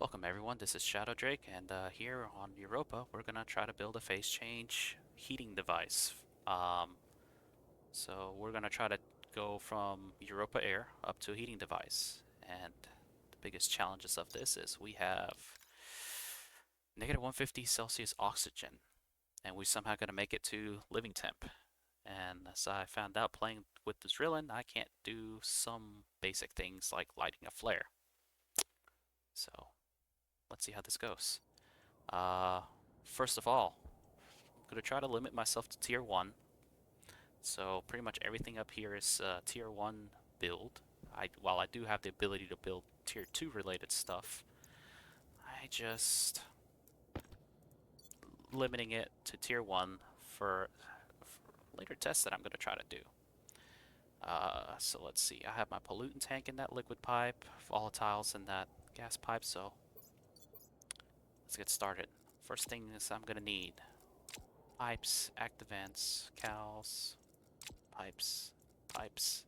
Welcome everyone, this is Shadow Drake, and here on Europa we're gonna try to build a phase change heating device. So we're gonna try to go from Europa air up to a heating device, and the biggest challenges of this is we have negative 150 Celsius oxygen, and we somehow gotta make it to living temp. And as I found out playing with the drilling, I can't do some basic things like lighting a flare. So let's see how this goes. Uh, First of all, I'm going to try to limit myself to tier 1. So pretty much everything up here is tier 1 build. While I do have the ability to build tier 2 related stuff, I just limiting it to tier 1 for later tests that I'm going to try to do. So let's see, I have my pollutant tank in that liquid pipe, volatiles in that gas pipe, so let's get started. First thing is I'm going to need pipes, active vents, cows, pipes, pipes,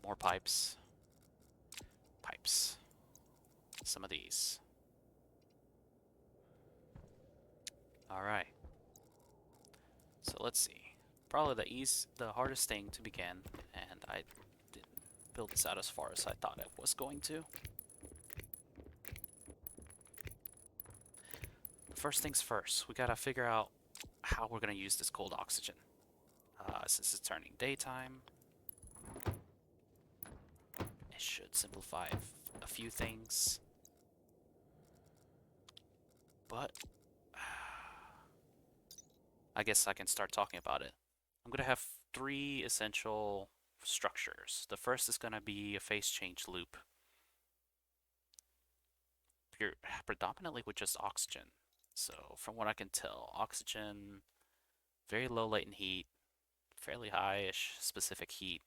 more pipes, pipes. Some of these. Alright, so let's see. Probably the hardest thing to begin, and I didn't build this out as far as I thought it was going to. First things first, we gotta figure out how we're gonna use this cold oxygen. Since it's turning daytime, it should simplify a few things. But I guess I can start talking about it. I'm going to have three essential structures. The first is going to be a phase change loop, predominantly with just oxygen. So from what I can tell, oxygen, very low latent heat, fairly high-ish specific heat.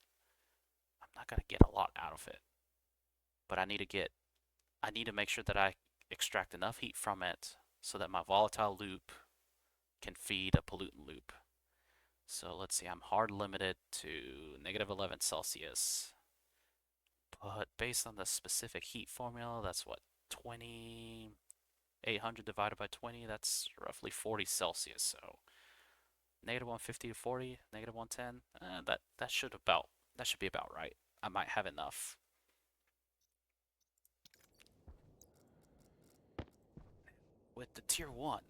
I'm not going to get a lot out of it, but I need to make sure that I extract enough heat from it so that my volatile loop can feed a pollutant loop. So let's see, I'm hard limited to negative 11 Celsius. But based on the specific heat formula, that's what, 800 divided by 20, that's roughly 40 Celsius. So negative 150 to 40, negative 110, that should be about right. I might have enough. With the tier 1,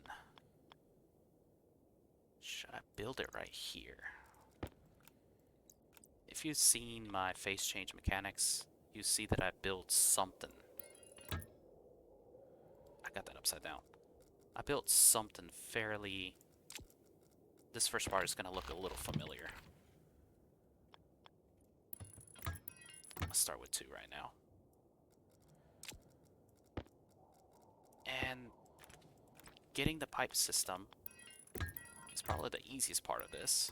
should I build it right here? If you've seen my phase change mechanics, you see that I built something. I got that upside down. I built something fairly... This first part is going to look a little familiar. Let's start with 2 right now. And getting the pipe system is probably the easiest part of this.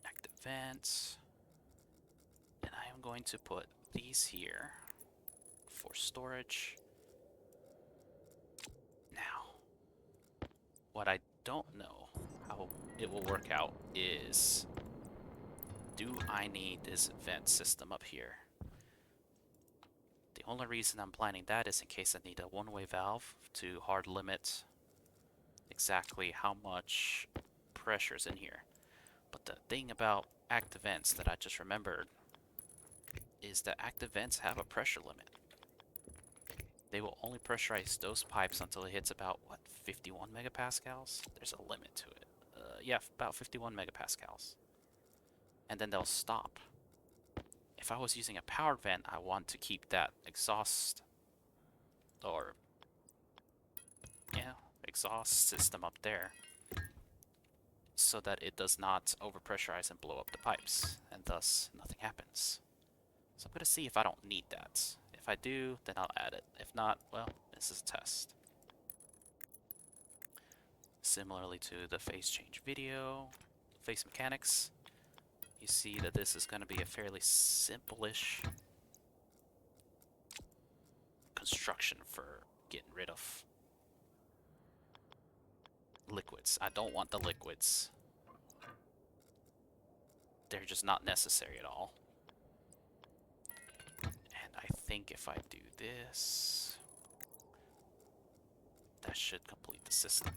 Active vents. And I am going to put these here for storage. Now, what I don't know how it will work out is, do I need this vent system up here? The only reason I'm planning that is in case I need a one-way valve to hard limit exactly how much pressure is in here. But the thing about active vents that I just remembered is that active vents have a pressure limit. They will only pressurize those pipes until it hits about, what, 51 megapascals? There's a limit to it. Yeah, about 51 megapascals. And then they'll stop. If I was using a powered vent, I want to keep that exhaust system up there so that it does not overpressurize and blow up the pipes, and thus nothing happens. So I'm going to see if I don't need that. If I do, then I'll add it. If not, well, this is a test. Similarly to the phase change video, phase mechanics, you see that this is going to be a fairly simple-ish construction for getting rid of liquids. I don't want the liquids. They're just not necessary at all. I think if I do this, that should complete the system.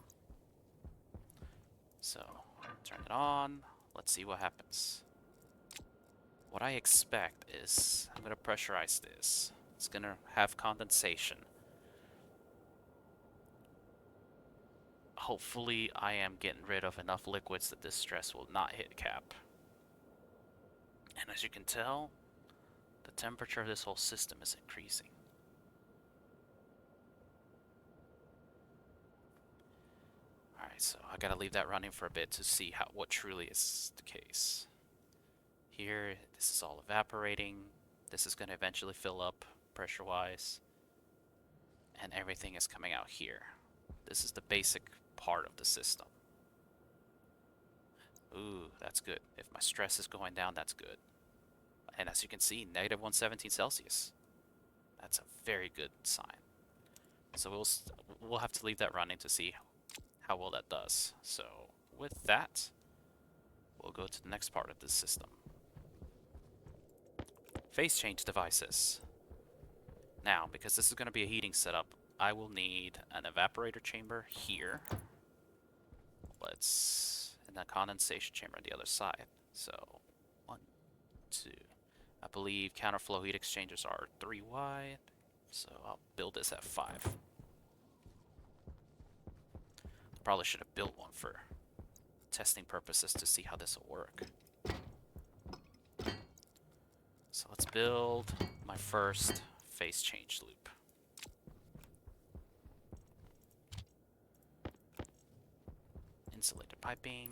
So, turn it on. Let's see what happens. What I expect is I'm going to pressurize this. It's going to have condensation. Hopefully, I am getting rid of enough liquids that this stress will not hit cap. And as you can tell, the temperature of this whole system is increasing. Alright, so I gotta leave that running for a bit to see what truly is the case. Here, this is all evaporating. This is gonna eventually fill up pressure-wise. And everything is coming out here. This is the basic part of the system. Ooh, that's good. If my stress is going down, that's good. And as you can see, negative 117 Celsius. That's a very good sign. So we'll have to leave that running to see how well that does. So with that, we'll go to the next part of this system. Phase change devices. Now, because this is going to be a heating setup, I will need an evaporator chamber here. And a condensation chamber on the other side. So, 1, 2. I believe counterflow heat exchangers are 3 wide. So I'll build this at 5. Probably should have built one for testing purposes to see how this will work. So let's build my first phase change loop. Insulated piping.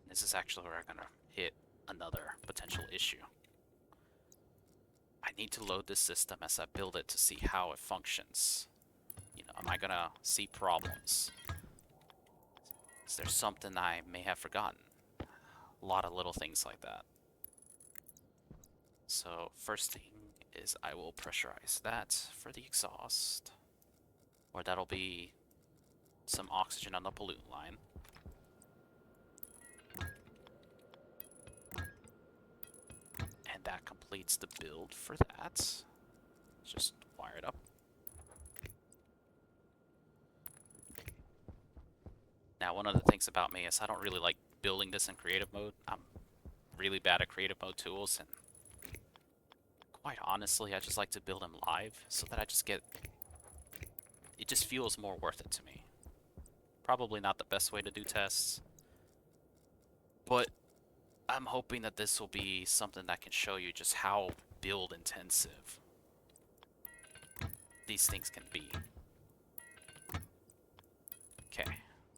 This is actually where I'm gonna hit another potential issue. I need to load this system as I build it to see how it functions. You know, am I gonna see problems? Is there something I may have forgotten? A lot of little things like that. So first thing is I will pressurize that for the exhaust. Or that'll be some oxygen on the pollutant line. And that completes the build for that. Just wire it up. Now, one of the things about me is I don't really like building this in creative mode. I'm really bad at creative mode tools, and quite honestly, I just like to build them live so that I just get... It just feels more worth it to me. Probably not the best way to do tests, but I'm hoping that this will be something that can show you just how build intensive these things can be. Okay,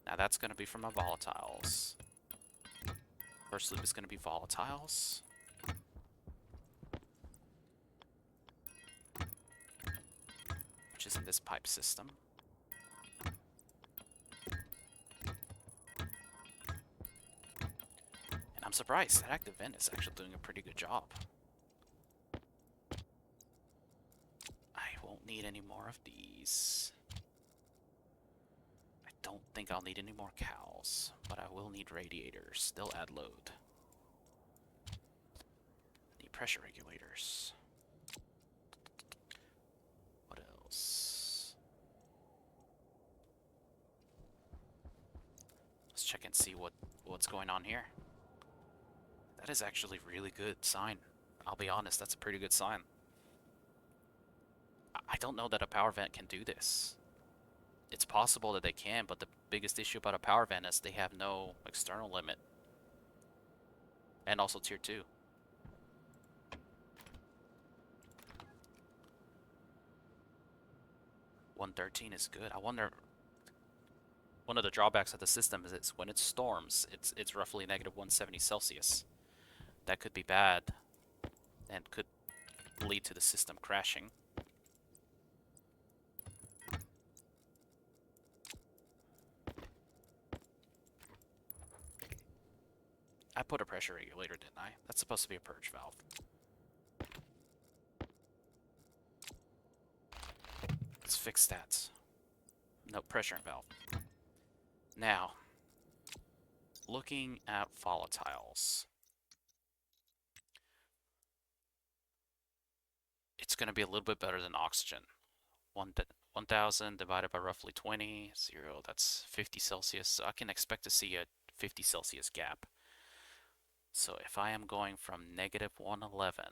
now that's going to be for my volatiles. First loop is going to be volatiles. Which is in this pipe system. And I'm surprised that active vent is actually doing a pretty good job. I won't need any more of these. I don't think I'll need any more cows, but I will need radiators. They'll add load. Need pressure regulators. What else? Let's check and see what's going on here. That is actually a really good sign. I'll be honest, that's a pretty good sign. I don't know that a power vent can do this. It's possible that they can, but the biggest issue about a power vent is they have no external limit. And also tier 2. $113 is good. I wonder... One of the drawbacks of the system is it's when it storms, it's roughly negative 170 Celsius. That could be bad and could lead to the system crashing. I put a pressure regulator, didn't I? That's supposed to be a purge valve. Let's fix that. No, pressure valve. Now, looking at volatiles, it's going to be a little bit better than oxygen. 1,000 divided by roughly 20, 0, that's 50 Celsius. So I can expect to see a 50 Celsius gap. So if I am going from negative 111,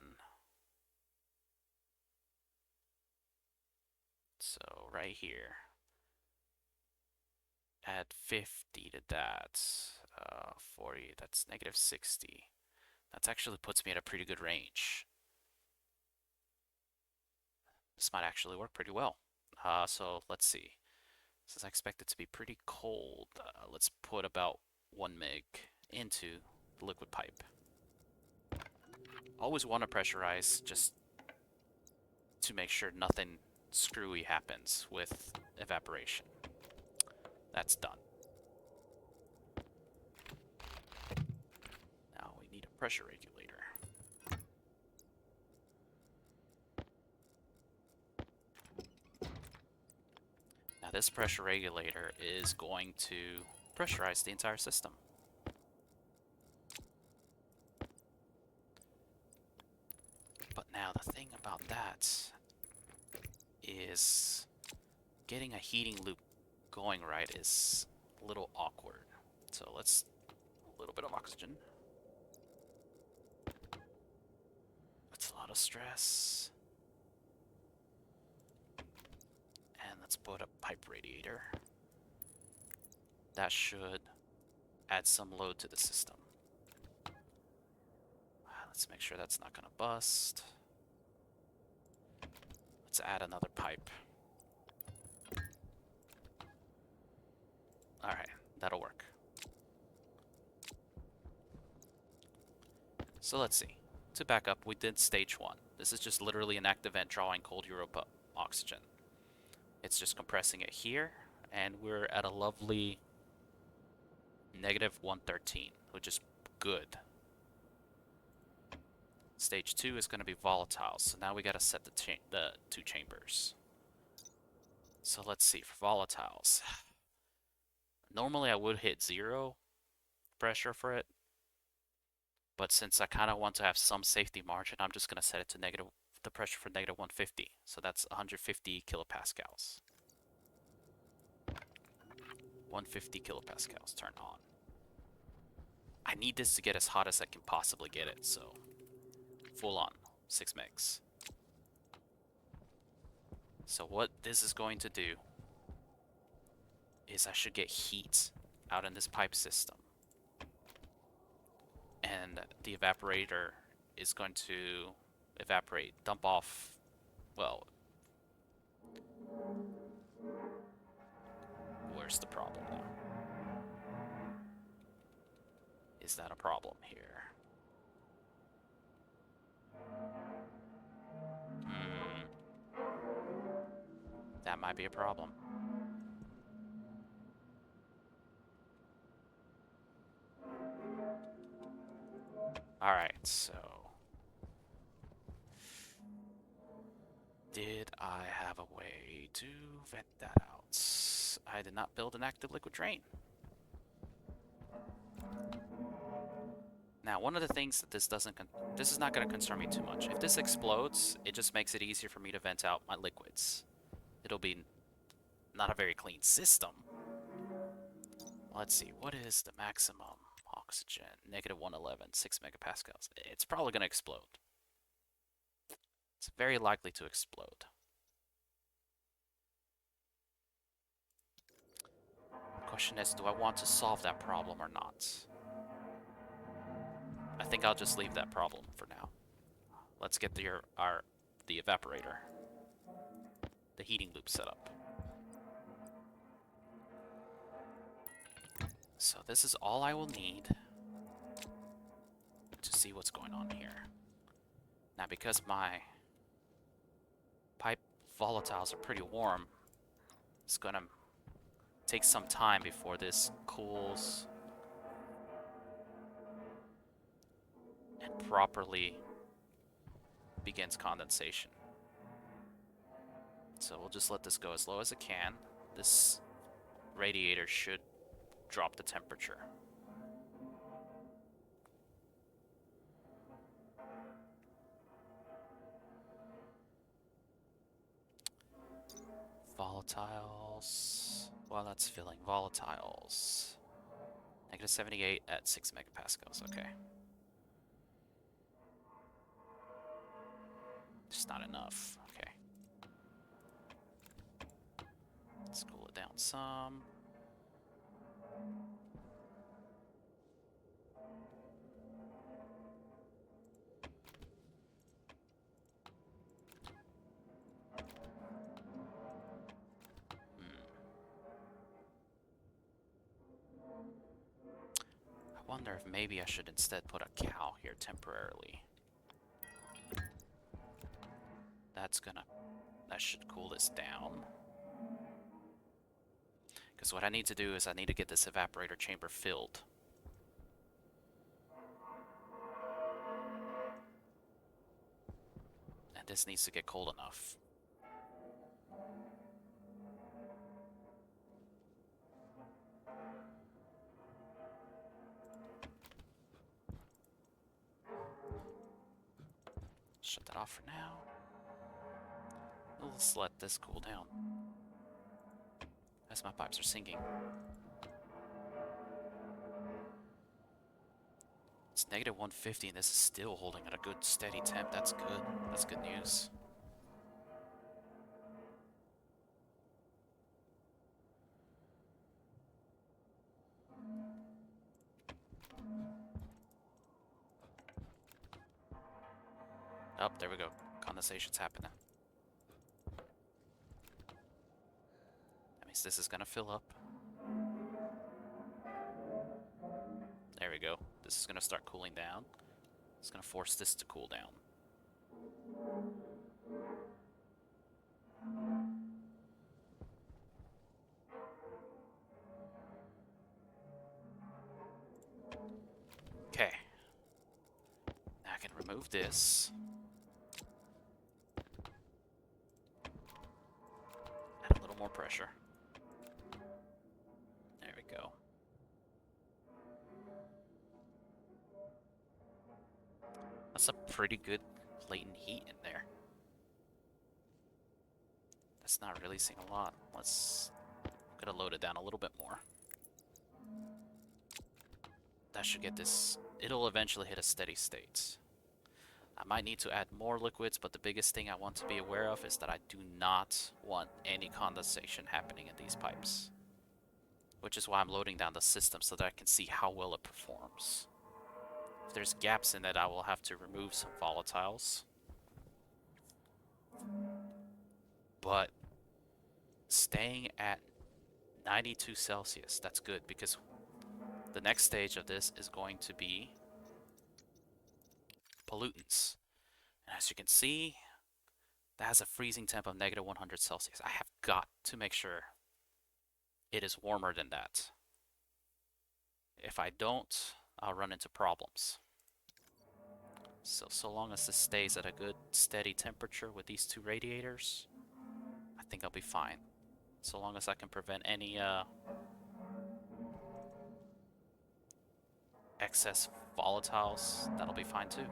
so right here, add 50 to that, 40, that's negative 60. That actually puts me at a pretty good range. This might actually work pretty well. So let's see. Since I expect it to be pretty cold, let's put about 1 meg into the liquid pipe. Always want to pressurize just to make sure nothing screwy happens with evaporation. That's done. Now we need a pressure regulator. Now this pressure regulator is going to pressurize the entire system. But now the thing about that is getting a heating loop going right is a little awkward. So let's a little bit of oxygen. That's a lot of stress. And let's put a pipe radiator. That should add some load to the system. Let's make sure that's not gonna bust. Let's add another pipe. Alright, that'll work. So let's see. To back up, we did stage 1. This is just literally an active vent drawing cold Europa oxygen. It's just compressing it here, and we're at a lovely negative 113, which is good. Stage 2 is going to be volatile, so now we got to set the two chambers. So let's see, for volatiles. Normally I would hit 0 pressure for it, but since I kind of want to have some safety margin, I'm just going to set it to the pressure for negative 150. So that's 150 kilopascals. 150 kilopascals, turn on. I need this to get as hot as I can possibly get it, so full on, 6 megs. So what this is going to do is I should get heat out in this pipe system. And the evaporator is going to evaporate, dump off, well, where's the problem now? Is that a problem here? That might be a problem. Alright, so did I have a way to vent that out? I did not build an active liquid drain. Now, one of the things that this is not going to concern me too much. If this explodes, it just makes it easier for me to vent out my liquids. It'll be not a very clean system. Let's see, what is the maximum oxygen? Negative 111, 6 megapascals. It's probably going to explode. It's very likely to explode. The question is, do I want to solve that problem or not? I think I'll just leave that problem for now. Let's get the evaporator, the heating loop set up. So this is all I will need to see what's going on here. Now, because my pipe volatiles are pretty warm, it's gonna take some time before this cools and properly begins condensation. So we'll just let this go as low as it can. This radiator should drop the temperature. Volatiles. While that's filling, volatiles. Negative 78 at 6 megapascals. Okay. Just not enough. Okay. Let's cool it down some. I wonder if maybe I should instead put a cow here temporarily. That should cool this down. Because what I need to do is I need to get this evaporator chamber filled. And this needs to get cold enough. Shut that off for now. Let's let this cool down. As my pipes are sinking. It's negative 150 and this is still holding at a good steady temp. That's good. That's good news. Oh, there we go. Condensation's happening. That means this is gonna fill up. There we go. This is gonna start cooling down. It's gonna force this to cool down. Okay. Now I can remove this. Add a little more pressure. There we go. That's a pretty good latent heat in there. That's not releasing a lot. I'm gonna load it down a little bit more. That should get this. It'll eventually hit a steady state. I might need to add more liquids, but the biggest thing I want to be aware of is that I do not want any condensation happening in these pipes. Which is why I'm loading down the system so that I can see how well it performs. If there's gaps in it, I will have to remove some volatiles. But staying at 92 Celsius, that's good because the next stage of this is going to be pollutants. And as you can see, that has a freezing temp of negative 100 Celsius. I have got to make sure it is warmer than that. If I don't, I'll run into problems. So long as this stays at a good steady temperature with these two radiators, I think I'll be fine. So long as I can prevent any excess volatiles, that'll be fine too.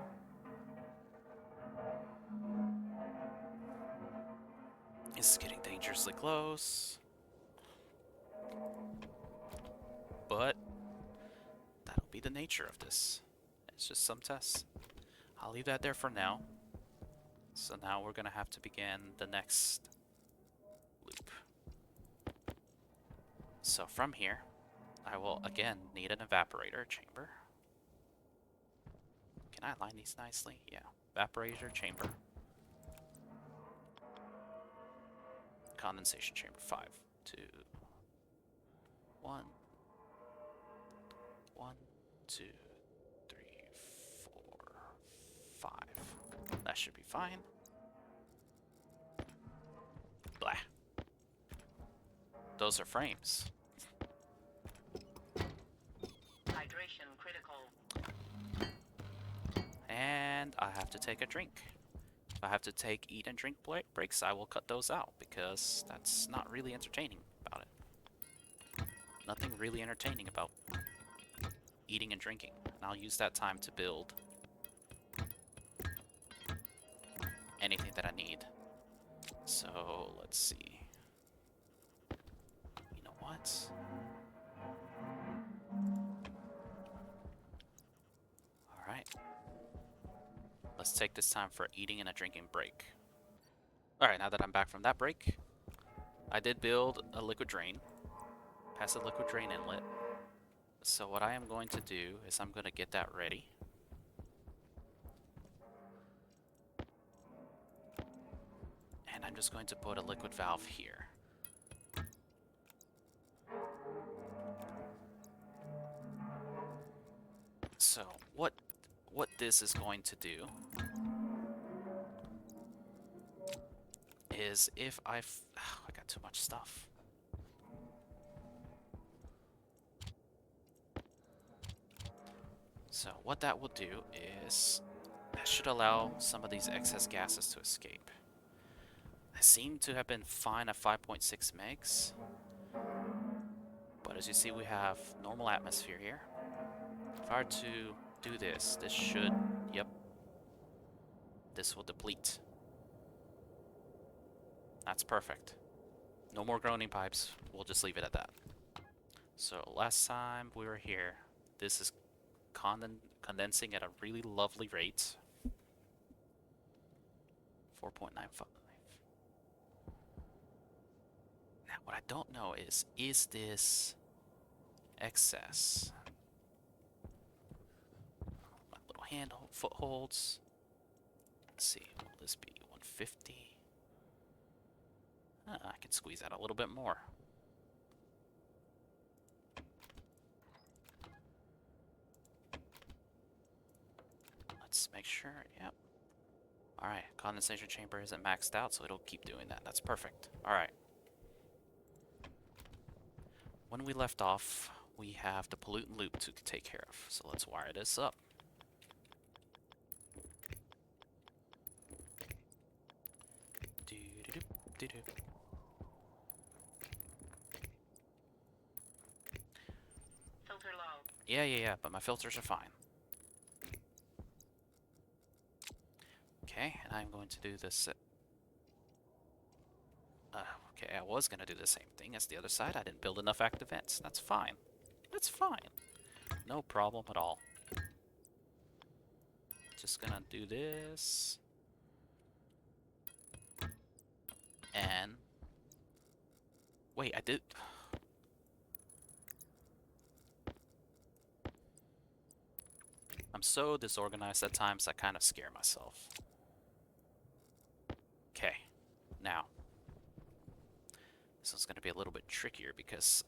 It's getting dangerously close. But that'll be the nature of this. It's just some tests. I'll leave that there for now. So now we're gonna have to begin the next loop. So from here, I will again need an evaporator chamber. Can I align these nicely? Yeah. Evaporator chamber. Condensation chamber 5, 2, 1, 1, 2, 3, 4, 5. That should be fine. Blah. Those are frames. Hydration critical. And I have to take a drink. If I have to take eat and drink breaks, I will cut those out because that's not really entertaining about it. Nothing really entertaining about eating and drinking. And I'll use that time to build anything that I need. So let's see. Perfect. Alright. Let's take this time for eating and a drinking break. Alright, now that I'm back from that break, I did build a liquid drain, passive liquid drain inlet. So what I am going to do is I'm going to get that ready. And I'm just going to put a liquid valve here. So what this is going to do is if I got too much stuff. So what that will do is that should allow some of these excess gases to escape. I seem to have been fine at 5.6 megs, but as you see we have normal atmosphere here. If I were to do this, this should, yep, this will deplete. That's perfect. No more groaning pipes, we'll just leave it at that. So last time we were here, this is condensing at a really lovely rate. 4.95. Now what I don't know is this excess? My little hand footholds. Let's see, will this be 150? I can squeeze out a little bit more. Let's make sure, yep. Alright, condensation chamber isn't maxed out, so it'll keep doing that. That's perfect. Alright. When we left off, we have the pollutant loop to take care of. So let's wire this up. Doo-doo-doo-doo-doo. Filter low. Yeah, but my filters are fine. Okay, and I'm going to do this. Okay, I was going to do the same thing as the other side. I didn't build enough active vents. That's fine. That's fine. No problem at all. Just gonna do this. And... wait, I did... I'm so disorganized at times I kind of scare myself. Okay, now. This is going to be a little bit trickier because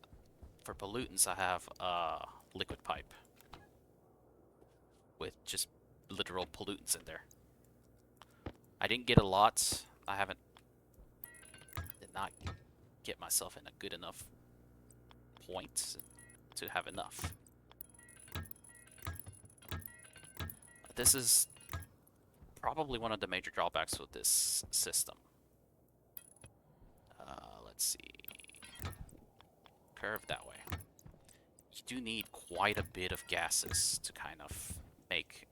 for pollutants I have a liquid pipe with just literal pollutants in there. I didn't get a lot. Did not get myself in a good enough point to have enough. This is probably one of the major drawbacks with this system. Let's see. Curve that way. You do need quite a bit of gases to kind of make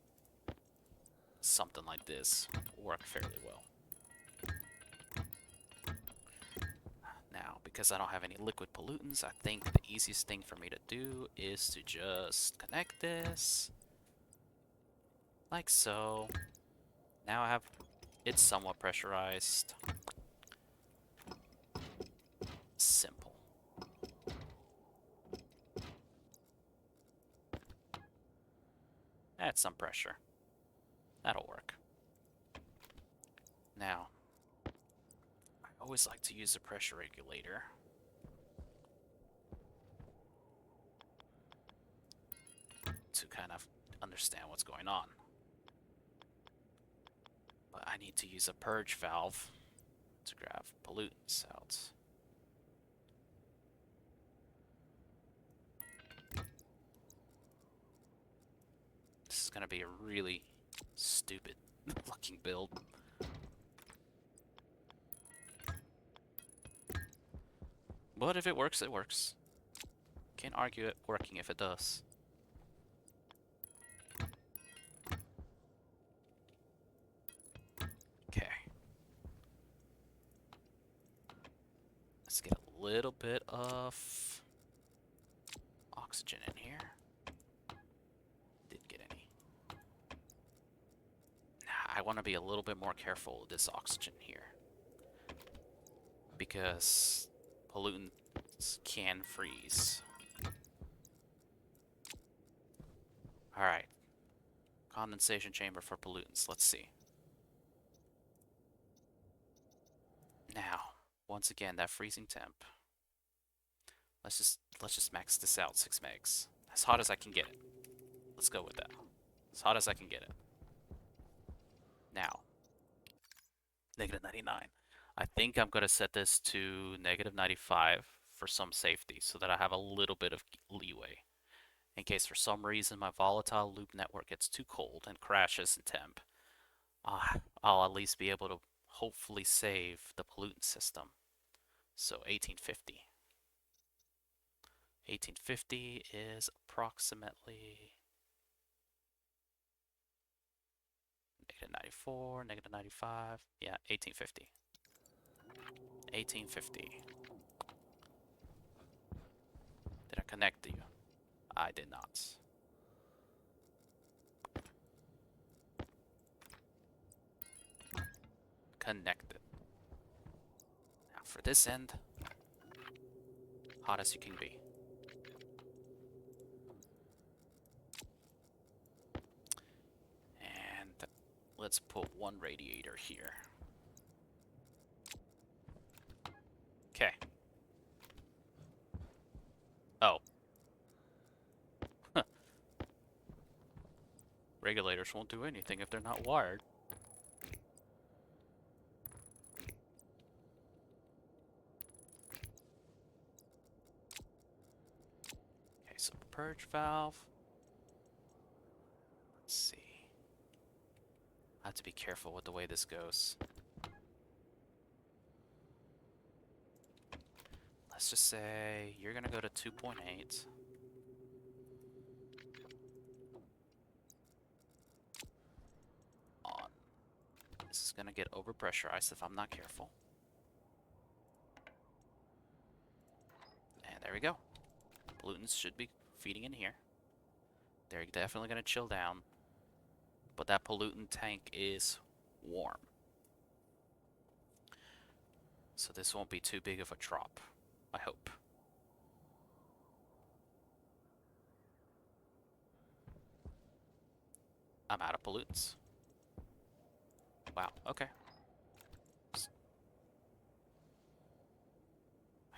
something like this work fairly well. Now, because I don't have any liquid pollutants, I think the easiest thing for me to do is to just connect this like so. Now I have it somewhat pressurized. Simple. Add some pressure. That'll work. Now, I always like to use a pressure regulator. To kind of understand what's going on. But I need to use a purge valve to grab pollutants out. This is going to be a really stupid looking build. But if it works, it works. Can't argue it working if it does. Okay. Let's get a little bit of oxygen in here. Didn't get any. I want to be a little bit more careful with this oxygen here because pollutants can freeze. Alright, condensation chamber for pollutants. Let's see. Now, once again, that freezing temp. Let's just max this out, 6 megs. As hot as I can get it. Let's go with that. As hot as I can get it. Now, negative 99. I think I'm going to set this to negative 95 for some safety so that I have a little bit of leeway. In case for some reason my volatile loop network gets too cold and crashes in temp, I'll at least be able to hopefully save the pollutant system. So 1850. 1850 is approximately negative 94, negative 95. Yeah, 1850. 1850. Did I connect you? I did not. Connected. Now for this end, hot as you can be. And let's put one radiator here. Okay. Oh. Regulators won't do anything if they're not wired. Okay, so purge valve. Let's see. I have to be careful with the way this goes. Let's just say you're gonna go to 2.8. On. This is gonna get overpressurized if I'm not careful. And there we go. Pollutants should be feeding in here. They're definitely gonna chill down. But that pollutant tank is warm. So this won't be too big of a drop, I hope. I'm out of pollutants. Wow, okay. I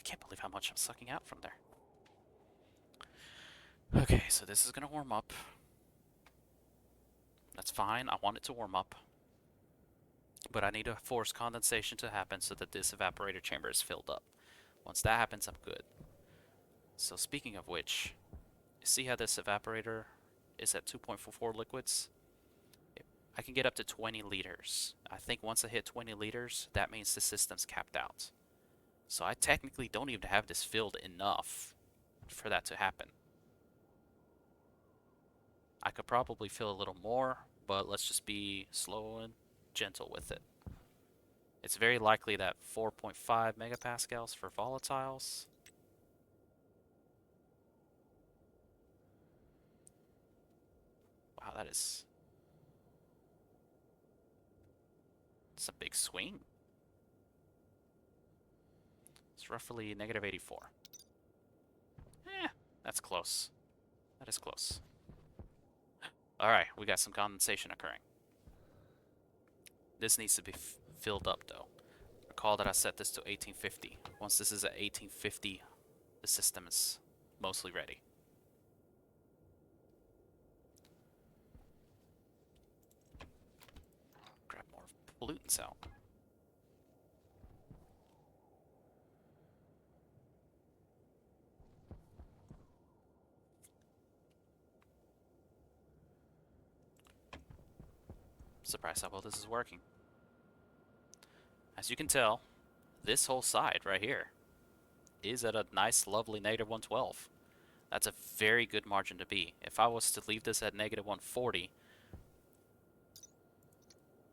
can't believe how much I'm sucking out from there. Okay, so this is gonna warm up. That's fine, I want it to warm up. But I need to force condensation to happen so that this evaporator chamber is filled up. Once that happens, I'm good. So speaking of which, see how this evaporator is at 2.44 liquids? I can get up to 20 liters. I think once I hit 20 liters, that means the system's capped out. So I technically don't even have this filled enough for that to happen. I could probably fill a little more, but let's just be slow and gentle with it. It's very likely that 4.5 megapascals for volatiles. Wow, it's a big swing. It's roughly negative 84. That's close. That is close. Alright, we got some condensation occurring. This needs to be filled up though. Recall that I set this to 1850. Once this is at 1850, the system is mostly ready. Grab more pollutants out. Surprised how well this is working. As you can tell, this whole side right here is at a nice, lovely negative 112. That's a very good margin to be. If I was to leave this at negative 140,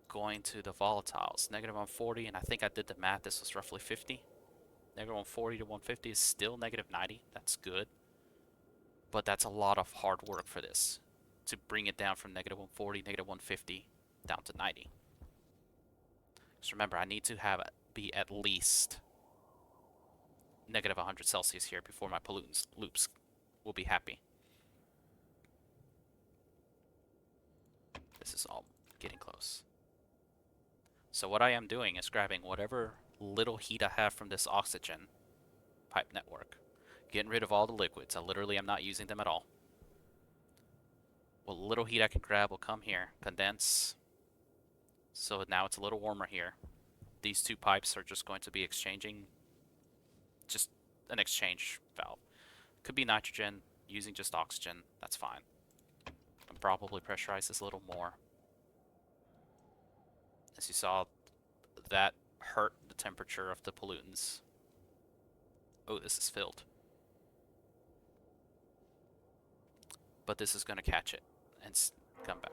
going to the volatiles, negative 140, and I think I did the math, this was roughly 50. Negative 140 to 150 is still negative 90. That's good. but that's a lot of hard work for this to bring it down from negative 140, negative 150 down to 90. Just remember, I need to have it be at least negative 100 Celsius here before my pollutants loops will be happy. This is all getting close. So what I am doing is grabbing whatever little heat I have from this oxygen pipe network, getting rid of all the liquids. I literally am not using them at all. What little heat I can grab will come here, condense. So now it's a little warmer here. These two pipes are just going to be exchanging, just an exchange valve. Could be nitrogen, using just oxygen, that's fine. I'll probably pressurize this a little more. As you saw, that hurt the temperature of the pollutants. Oh, this is filled. But this is going to catch it and come back.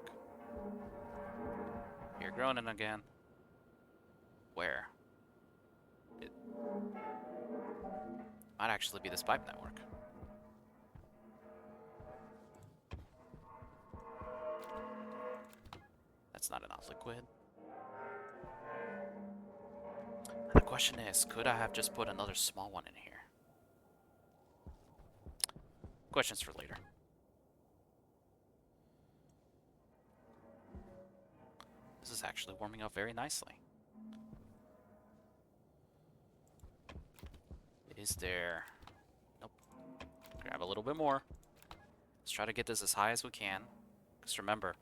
You're groaning again. Where? It might actually be this pipe network. That's not enough liquid. And the question is, could I have just put another small one in here? Questions for later. This is actually warming up very nicely. Is there... Nope. Grab a little bit more. Let's try to get this as high as we can. Because remember,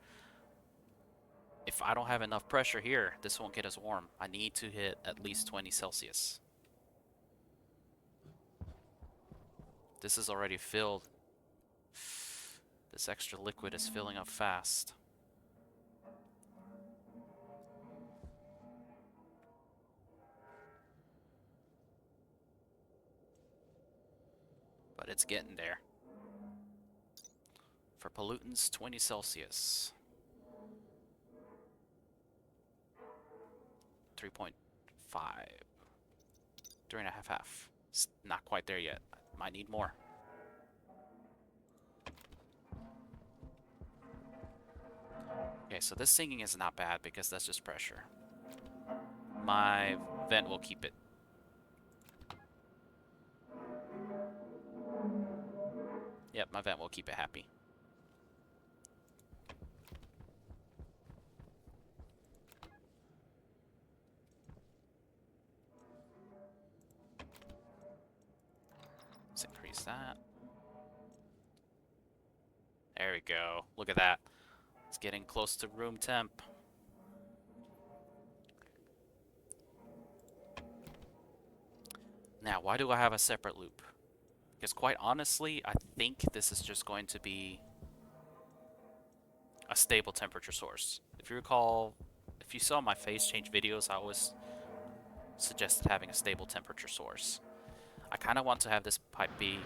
if I don't have enough pressure here, this won't get as warm. I need to hit at least 20 Celsius. This is already filled. This extra liquid is filling up fast. But it's getting there. For pollutants, 20 Celsius. 3.5. 3.5. It's not quite there yet. Might need more. Okay, so this singing is not bad because that's just pressure. My vent will keep it. Yep, my vent will keep it happy. Let's increase that. There we go. Look at that. It's getting close to room temp. Now, why do I have a separate loop? Because quite honestly, I think this is just going to be a stable temperature source. If you recall, if you saw my phase change videos, I always suggested having a stable temperature source. I kind of want to have this pipe be...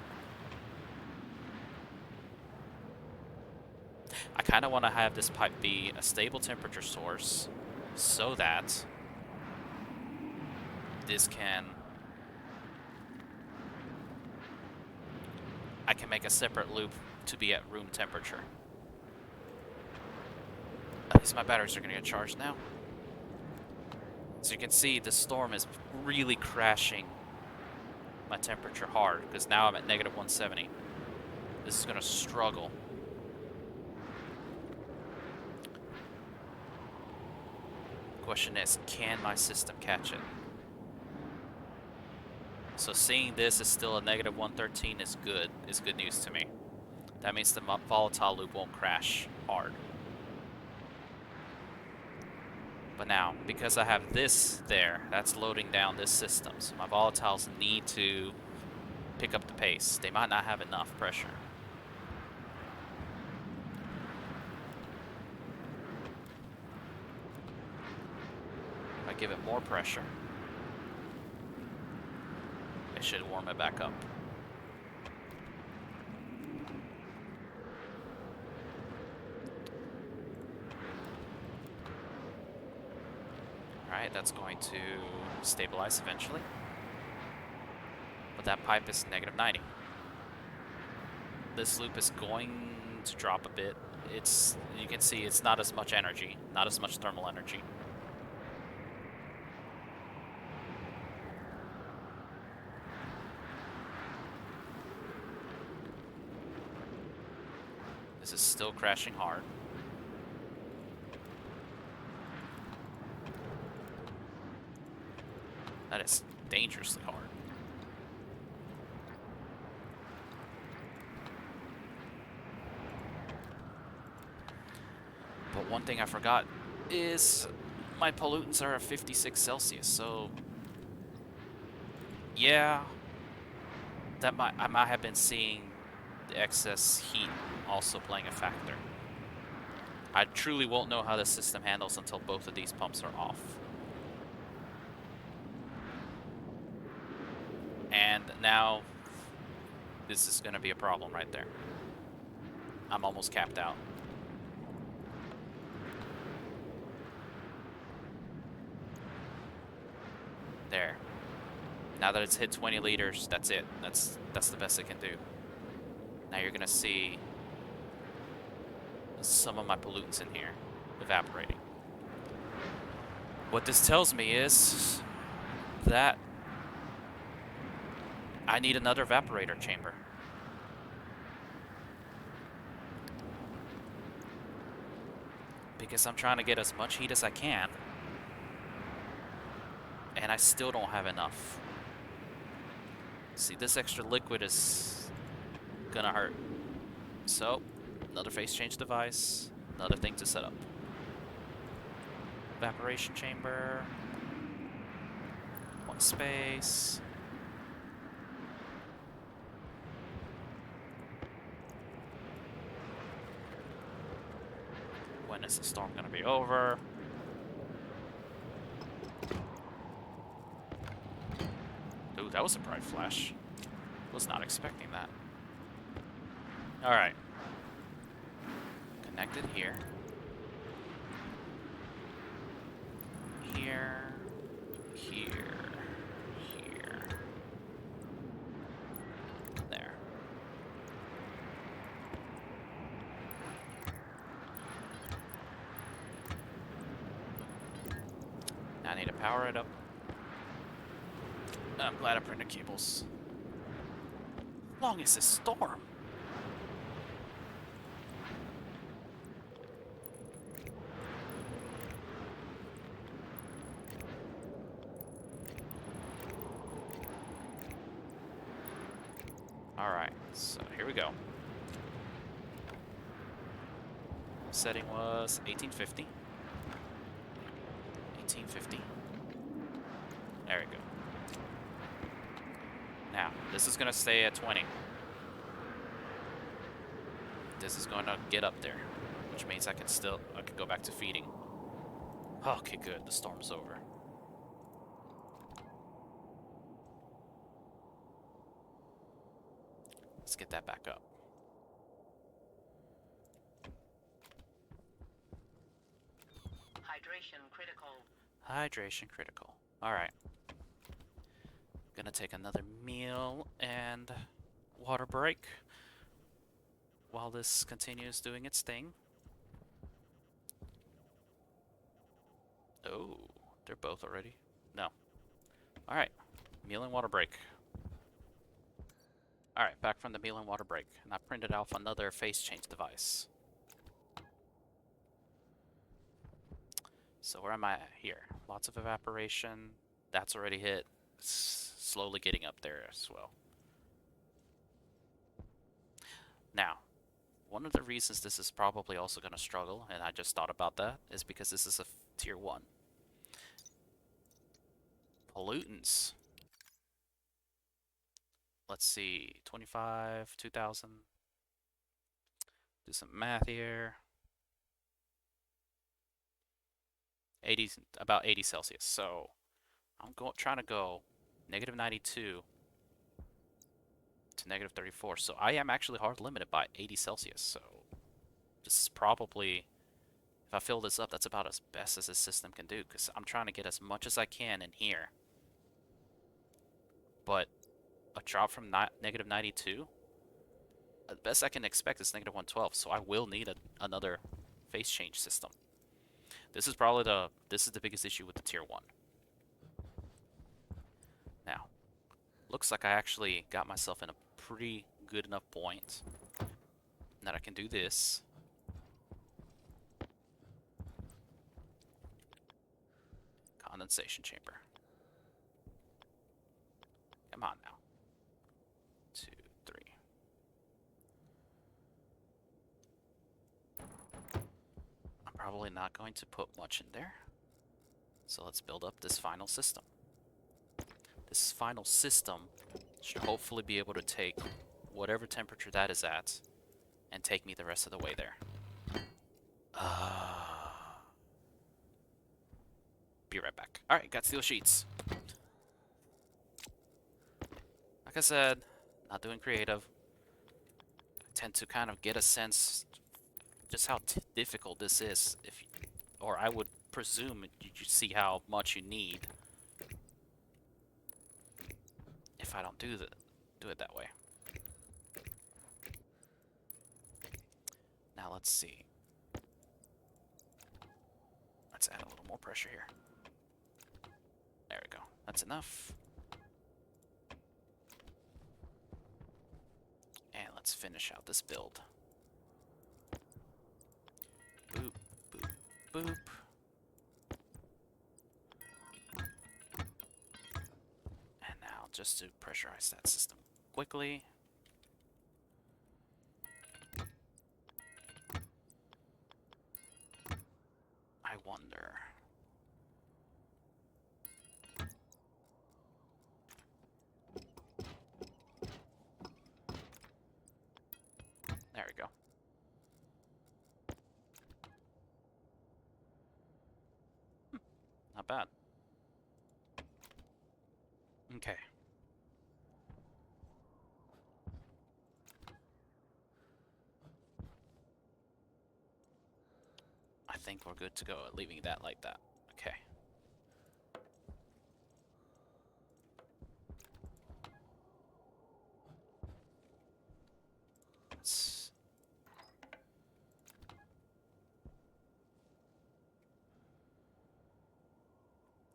I kind of want to have this pipe be a stable temperature source so that this can... I can make a separate loop to be at room temperature. At least my batteries are going to get charged now. So you can see the storm is really crashing my temperature hard because now I'm at negative 170. This is going to struggle. Question is, can my system catch it? So seeing this is still a negative 113 is good news to me. That means the volatile loop won't crash hard. But now, because I have this there, that's loading down this system. So my volatiles need to pick up the pace. They might not have enough pressure. If I give it more pressure, it should warm it back up. Alright, that's going to stabilize eventually. But that pipe is negative 90. this loop is going to drop a bit. You can see it's not as much energy, not as much thermal energy. This is still crashing hard. That is dangerously hard. But one thing I forgot is my pollutants are at 56 Celsius, so yeah, I might have been seeing the excess heat also playing a factor. I truly won't know how the system handles until both of these pumps are off. And now this is going to be a problem right there. I'm almost capped out. There. Now that it's hit 20 liters, that's it. That's the best it can do. Now you're gonna see some of my pollutants in here evaporating. What this tells me is that I need another evaporator chamber. Because I'm trying to get as much heat as I can, and I still don't have enough. See, this extra liquid is gonna hurt. So, another phase change device, another thing to set up. Evaporation chamber. One space. When is the storm gonna be over? Ooh, that was a bright flash. Was not expecting that. Alright. Connected here. Here. Here. Here. There. Now I need to power it up. I'm glad I printed cables. How long is this storm? Alright, so here we go. Setting was 1850. 1850. There we go. Now, this is going to stay at 20. This is going to get up there, which means I can go back to feeding. Okay, good. The storm's over. Let's get that back up. Hydration critical. Hydration critical. Alright. Gonna take another meal and water break while this continues doing its thing. Oh, they're both already? No. Alright, meal and water break. Alright, back from the meal and water break. And I printed off another phase change device. So where am I at here? Lots of evaporation. That's already hit. It's slowly getting up there as well. Now, one of the reasons this is probably also going to struggle, and I just thought about that, is because this is a tier 1. Pollutants. Let's see, 25, 2000. Do some math here. 80, about 80 Celsius. So I'm trying to go negative 92 to negative 34. So I am actually hard limited by 80 Celsius. So this is probably, if I fill this up, that's about as best as this system can do, because I'm trying to get as much as I can in here. But a drop from negative 92 the best I can expect is negative 112, so I will need another phase change system. This is probably the biggest issue with the tier 1. Now, looks like I actually got myself in a pretty good enough point that I can do this. Condensation chamber. Come on now. 2, 3. I'm probably not going to put much in there. So let's build up this final system. This final system should hopefully be able to take whatever temperature that is at and take me the rest of the way there. Be right back. Alright, got steel sheets. Like I said, not doing creative. I tend to kind of get a sense just how difficult this is, or I would presume you see how much you need if I don't do it that way. Now let's see. Let's add a little more pressure here. There we go. That's enough. And let's finish out this build. Boop, boop, boop. And now just to pressurize that system quickly. I wonder. There we go. Not bad. Okay. I think we're good to go at leaving that like that. Okay. Let's...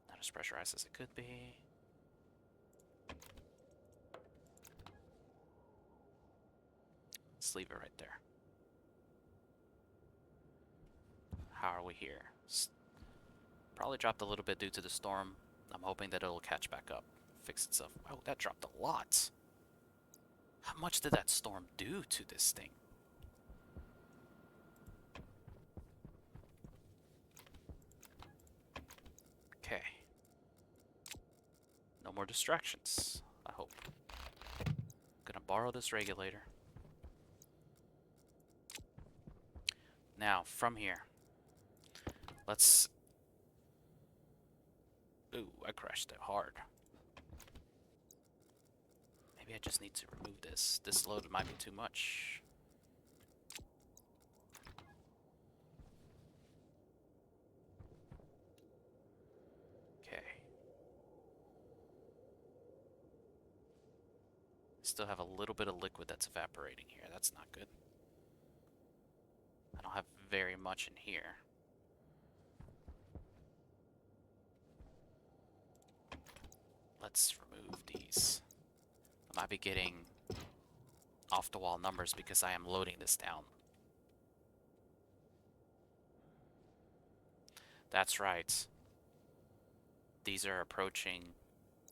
Not as pressurized as it could be. Let's leave it right there. How are we here? Probably dropped a little bit due to the storm. I'm hoping that it'll catch back up, fix itself. Oh, that dropped a lot. How much did that storm do to this thing? Okay. No more distractions, I hope. Gonna borrow this regulator. Now, from here, let's... Ooh, I crashed it hard. Maybe I just need to remove this. This load might be too much. Okay. Still have a little bit of liquid that's evaporating here. That's not good. I don't have very much in here. Let's remove these. I might be getting off-the-wall numbers because I am loading this down. That's right. These are approaching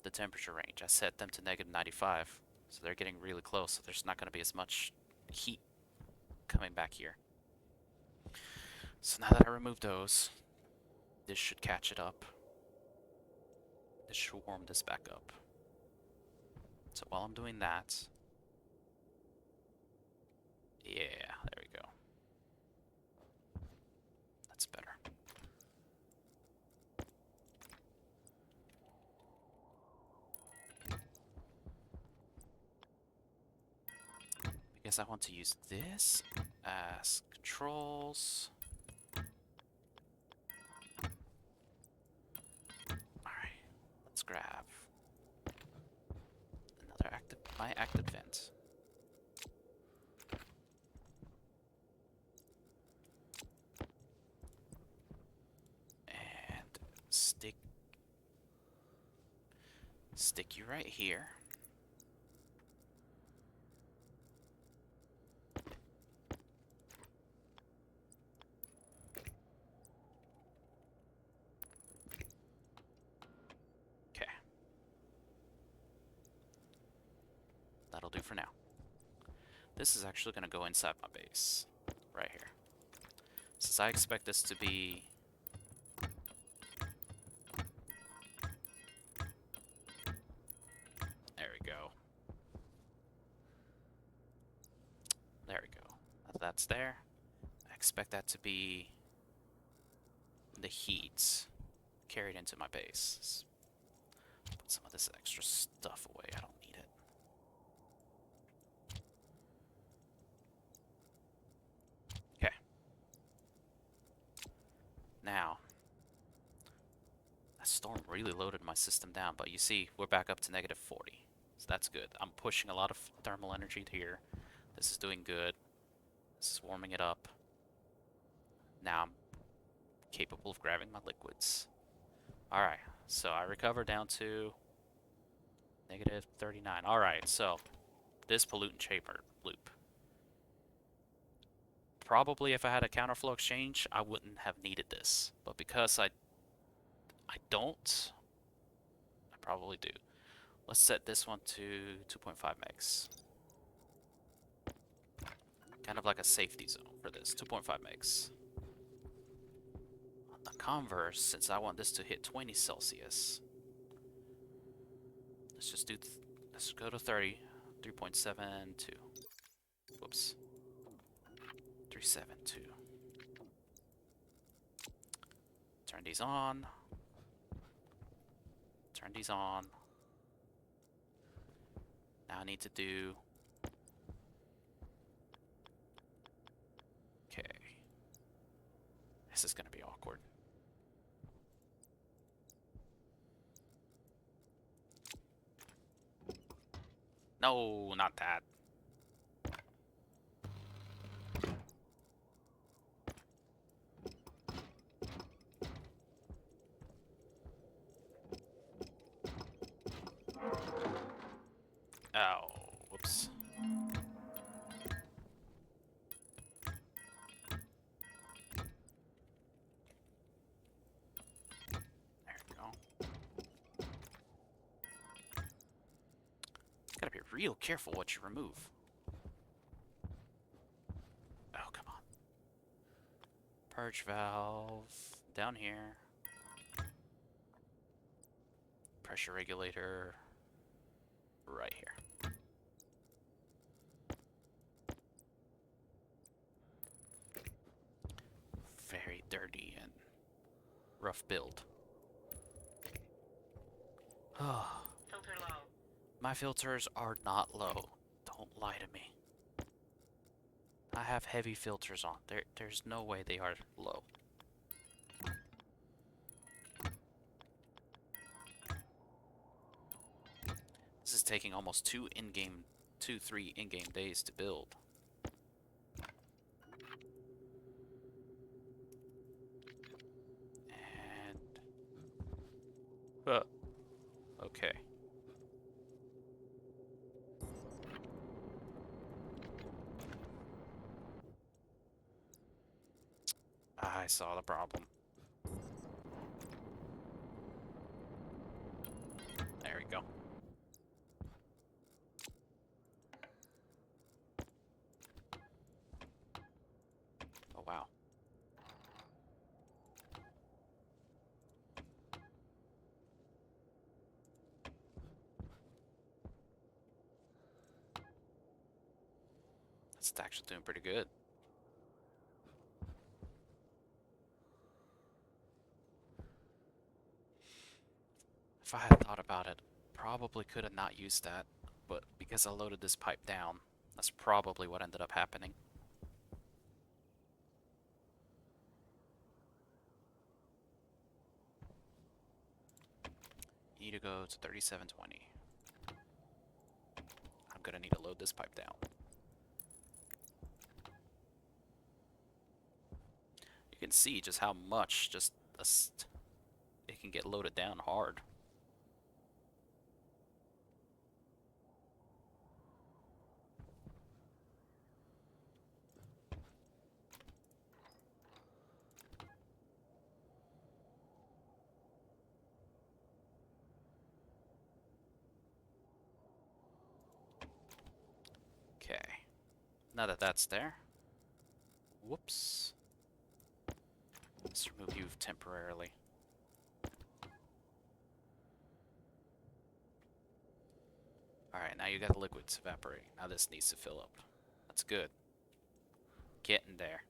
the temperature range. I set them to negative 95, so they're getting really close, so there's not going to be as much heat coming back here. So now that I remove those, this should catch it up. This should warm this back up. So while I'm doing that, yeah, there we go. That's better. Because I want to use this as controls. Alright, let's grab another my active vent. stick you right here. Okay. That'll do for now. This is actually going to go inside my base. Right here. Since I expect this to be... There we go. There we go. That's there. I expect that to be the heat carried into my base. Put some of this extra stuff away. I don't need it. Okay. Now, that storm really loaded my system down, but you see, we're back up to -40. So that's good. I'm pushing a lot of thermal energy here. This is doing good. This is warming it up. Now I'm capable of grabbing my liquids. Alright, so I recover down to -39. Alright, so this pollutant chamber loop. Probably if I had a counterflow exchange, I wouldn't have needed this. But because I don't, I probably do. Let's set this one to 2.5 megs. Kind of like a safety zone for this, 2.5 megs. On the converse, since I want this to hit 20 Celsius, let's just do, let's go to 30, 3.72. Whoops. 372. Turn these on. Turn these on. Now I need to do... Okay. This is gonna be awkward. No, not that. Oh, whoops. There we go. Gotta be real careful what you remove. Oh, come on. Purge valve down here. Pressure regulator right here. Very dirty and rough build. Oh, Filter low. my filters are not low. Don't lie to me. I have heavy filters on. There's no way they are low. This is taking almost 3 in-game days to build. And... okay. I saw the problem. There we go. Oh, wow. That's actually doing pretty good. If I had thought about it, probably could have not used that, but because I loaded this pipe down, that's probably what ended up happening. You need to go to 3720. I'm gonna need to load this pipe down. You can see just how much it can get loaded down hard. now that that's there, whoops. Let's remove you temporarily. Alright, now you got the liquids evaporating. Now this needs to fill up. That's good. Getting there.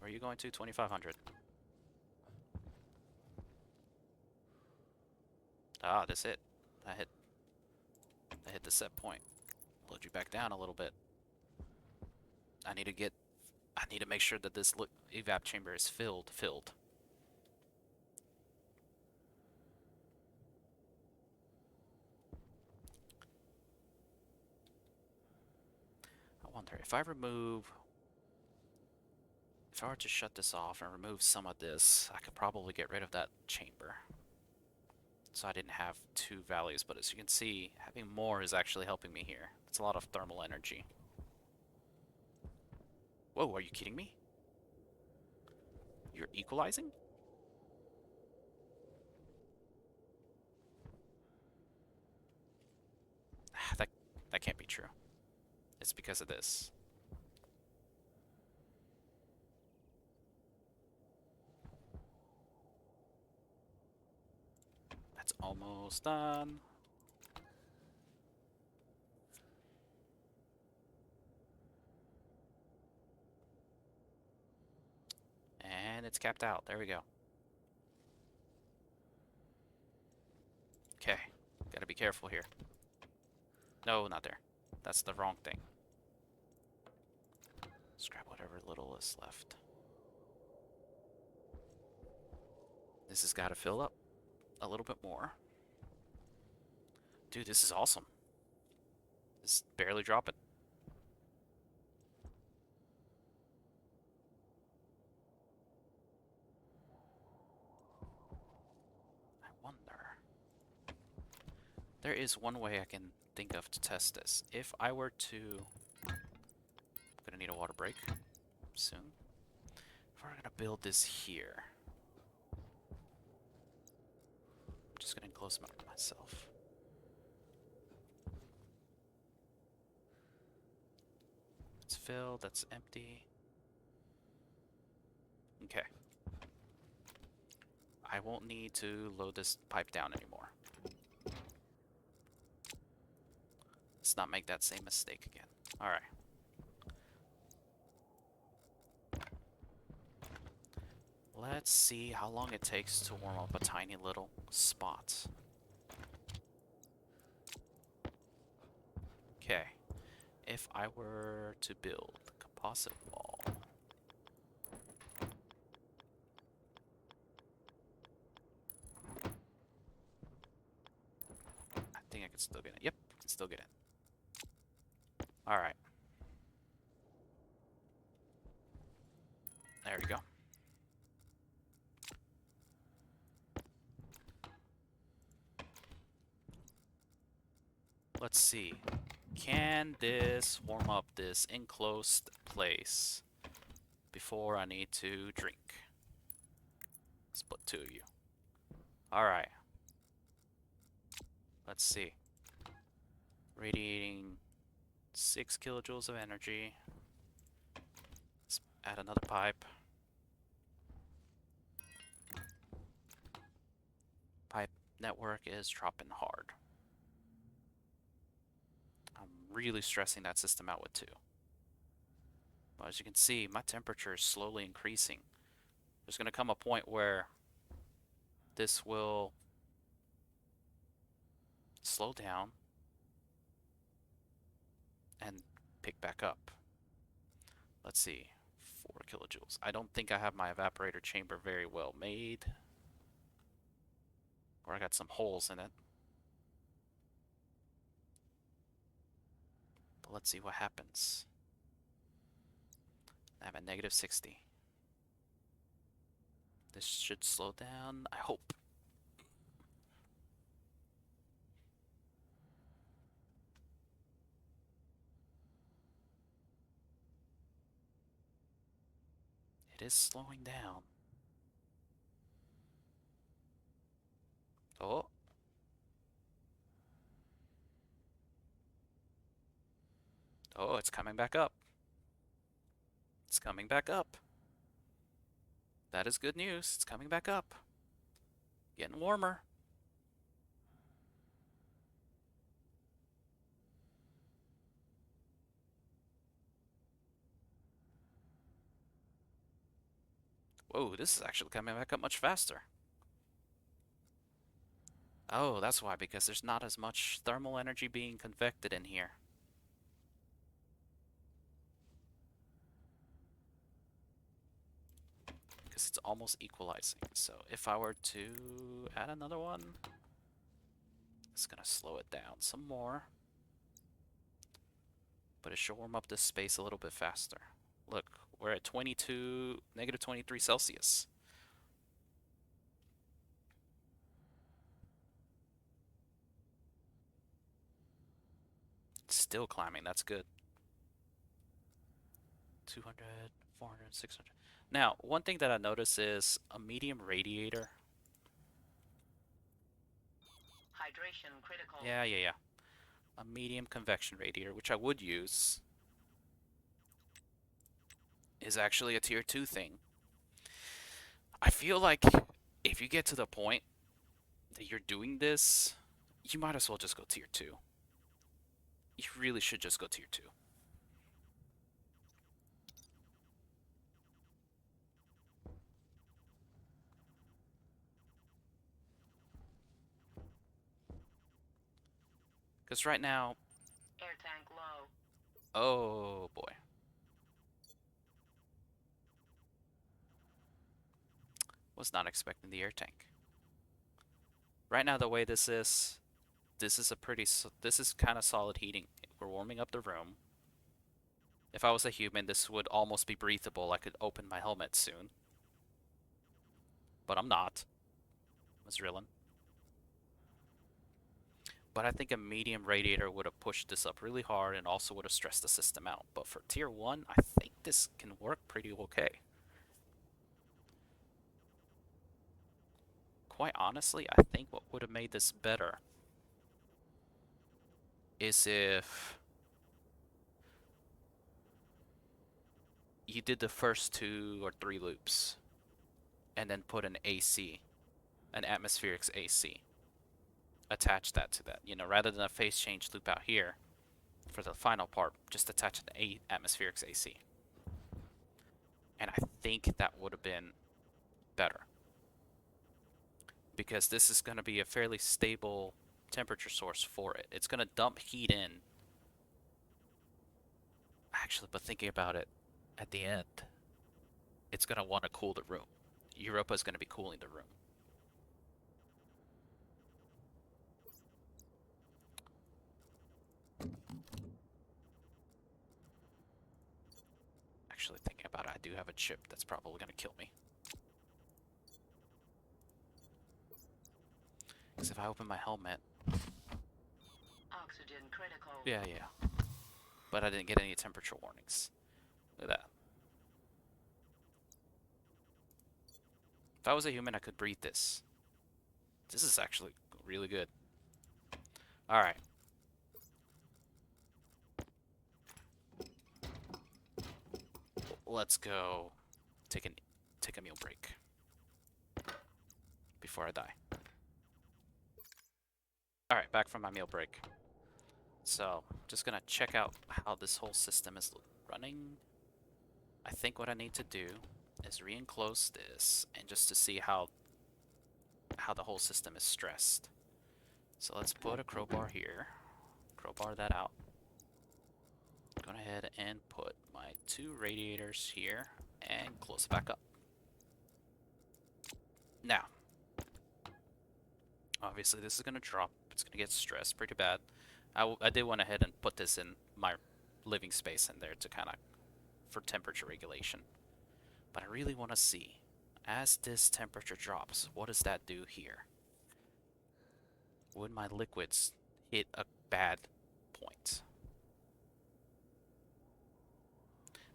Where are you going to? 2,500. Ah, that's it. I hit the set point. Load you back down a little bit. I need to get. I need to make sure that this evap chamber is filled. I wonder if I remove. If I were to shut this off and remove some of this, I could probably get rid of that chamber. So I didn't have two values, but as you can see, having more is actually helping me here. It's a lot of thermal energy. Whoa, are you kidding me? You're equalizing? that that can't be true. It's because of this. That's almost done. And it's capped out. There we go. Okay. Gotta be careful here. No, not there. That's the wrong thing. Let's grab whatever little is left. This has got to fill up a little bit more. Dude, this is awesome. It's barely dropping. I wonder. There is one way I can think of to test this. If I were to... I'm gonna need a water break soon. If we're gonna build this here, I'm just gonna enclose myself. It's filled, that's empty. Okay. I won't need to load this pipe down anymore. Let's not make that same mistake again. Alright. Let's see how long it takes to warm up a tiny little spot. Okay. If I were to build a composite wall, I think I can still get it. Yep, I can still get it. Alright. There we go. Let's see. Can this warm up this enclosed place before I need to drink? Split two of you. Alright. Let's see. Radiating 6 kilojoules of energy. Let's add another pipe. Pipe network is dropping hard. I'm really stressing that system out with 2. But as you can see, my temperature is slowly increasing. There's going to come a point where this will slow down and pick back up. Let's see, 4 kilojoules. I don't think I have my evaporator chamber very well made. Or I got some holes in it. But let's see what happens. I have a negative 60. This should slow down, I hope. It is slowing down. Oh. Oh, it's coming back up. It's coming back up. That is good news. It's coming back up. Getting warmer. Whoa, this is actually coming back up much faster. Oh, that's why, because there's not as much thermal energy being convected in here. Because it's almost equalizing. So if I were to add another one, it's gonna slow it down some more. But it should warm up this space a little bit faster. Look, we're at negative 23 Celsius. It's still climbing, that's good. 200, 400, 600. Now, one thing that I notice is a medium radiator. Hydration critical. Yeah. A medium convection radiator, which I would use, is actually a tier 2 thing. I feel like if you get to the point that you're doing this, you might as well just go tier 2. You really should just go tier 2. Because right now, Air tank low. oh boy. Was not expecting the air tank. Right now, the way this is a this is kind of solid heating. We're warming up the room. If I was a human, this would almost be breathable. I could open my helmet soon. But I'm not. I'm Zrillan. But I think a medium radiator would have pushed this up really hard and also would have stressed the system out. But for tier 1, I think this can work pretty okay. Quite honestly, I think what would have made this better is if you did the first 2 or 3 loops and then put an AC, an atmospherics AC. Attach that to that. You know, rather than a phase change loop out here for the final part, just attach an atmospherics AC. And I think that would have been better. Because this is going to be a fairly stable temperature source for it. It's going to dump heat in. Actually, but thinking about it, at the end, it's going to want to cool the room. Europa is going to be cooling the room. Actually, thinking about it, I do have a chip that's probably going to kill me. Because if I open my helmet... Oxygen critical. Yeah. But I didn't get any temperature warnings. Look at that. If I was a human, I could breathe this. This is actually really good. Alright. Let's go take a meal break before I die. Alright, back from my meal break. So, just gonna check out how this whole system is running. I think what I need to do is re-enclose this and just to see how the whole system is stressed. So let's put a crowbar here. Crowbar that out. Go ahead and put my 2 radiators here and close it back up. Now, obviously this is going to drop. It's going to get stressed pretty bad. I did went ahead and put this in my living space in there to kind of for temperature regulation. But I really want to see, as this temperature drops, what does that do here? Would my liquids hit a bad point?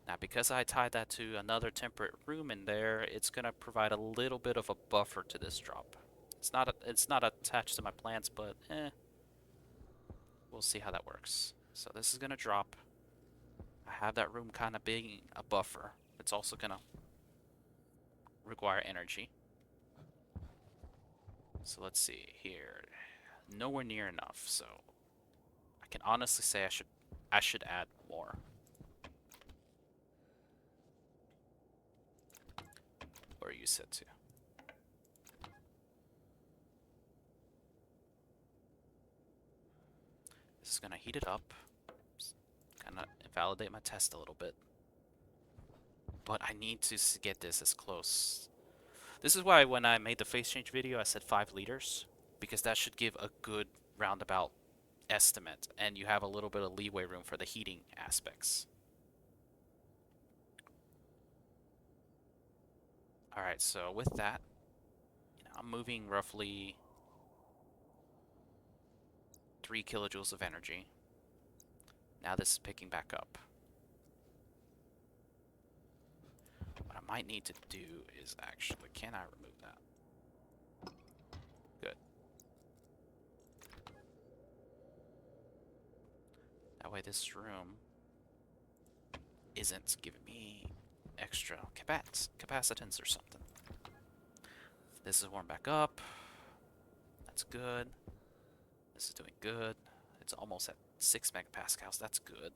Now, because I tied that to another temperate room in there, it's going to provide a little bit of a buffer to this drop. It's not attached to my plants, but we'll see how that works. So this is going to drop. I have that room kind of being a buffer. It's also going to require energy. So let's see here. Nowhere near enough, so I can honestly say I should add more. Where are you set to? This is gonna heat it up. Kind of invalidate my test a little bit. But I need to get this as close. This is why when I made the phase change video, I said 5 liters. Because that should give a good roundabout estimate. And you have a little bit of leeway room for the heating aspects. Alright, so with that, I'm moving roughly 3 kilojoules of energy. Now this is picking back up. What I might need to do is actually, can I remove that? Good. That way this room isn't giving me extra capacitance or something. This is warmed back up. That's good. This is doing good. It's almost at 6 megapascals. That's good.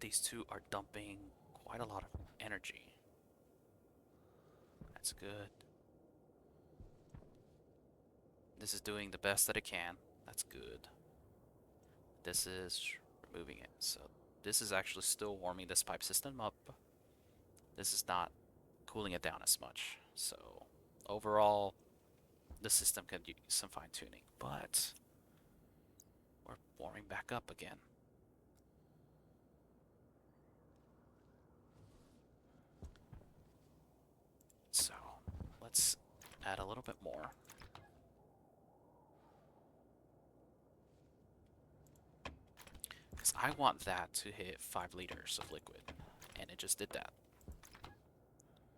These two are dumping quite a lot of energy. That's good. This is doing the best that it can. That's good. This is removing it. So this is actually still warming this pipe system up. This is not cooling it down as much. So overall, the system could use some fine tuning, but we're warming back up again. So let's add a little bit more. Because I want that to hit 5 liters of liquid, and it just did that.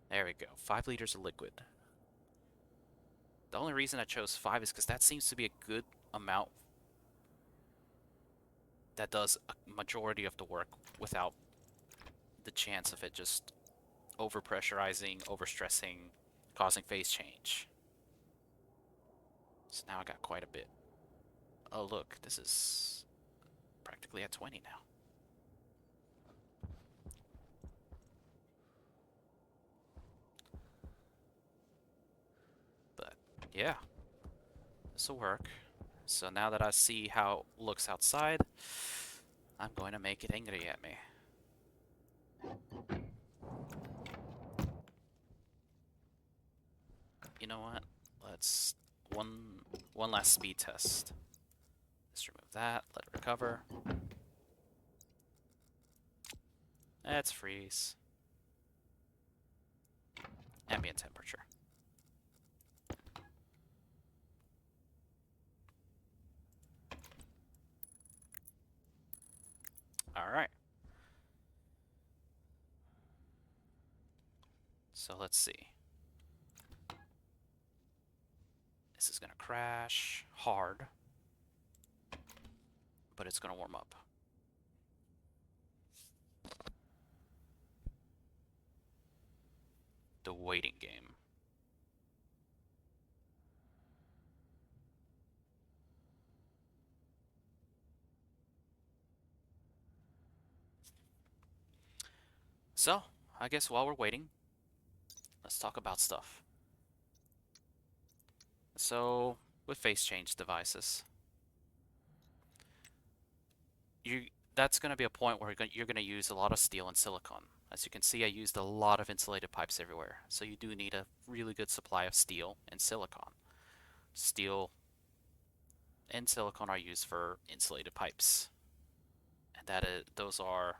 There we go, 5 liters of liquid. The only reason I chose 5 is because that seems to be a good amount that does a majority of the work without the chance of it just overpressurizing, overstressing, causing phase change. So now I got quite a bit. Oh look, this is practically at 20 now. But yeah, this will work. So now that I see how it looks outside, I'm going to make it angry at me. You know what? Let's one last speed test. Let's remove that, let it recover. Let's freeze. Ambient temperature. Alright. So let's see. This is gonna crash hard, but it's gonna warm up. The waiting game. So, I guess while we're waiting, let's talk about stuff. So, with phase change devices, you that's going to be a point where you're going to use a lot of steel and silicone. As you can see, I used a lot of insulated pipes everywhere. So you do need a really good supply of steel and silicone. Steel and silicone are used for insulated pipes. And those are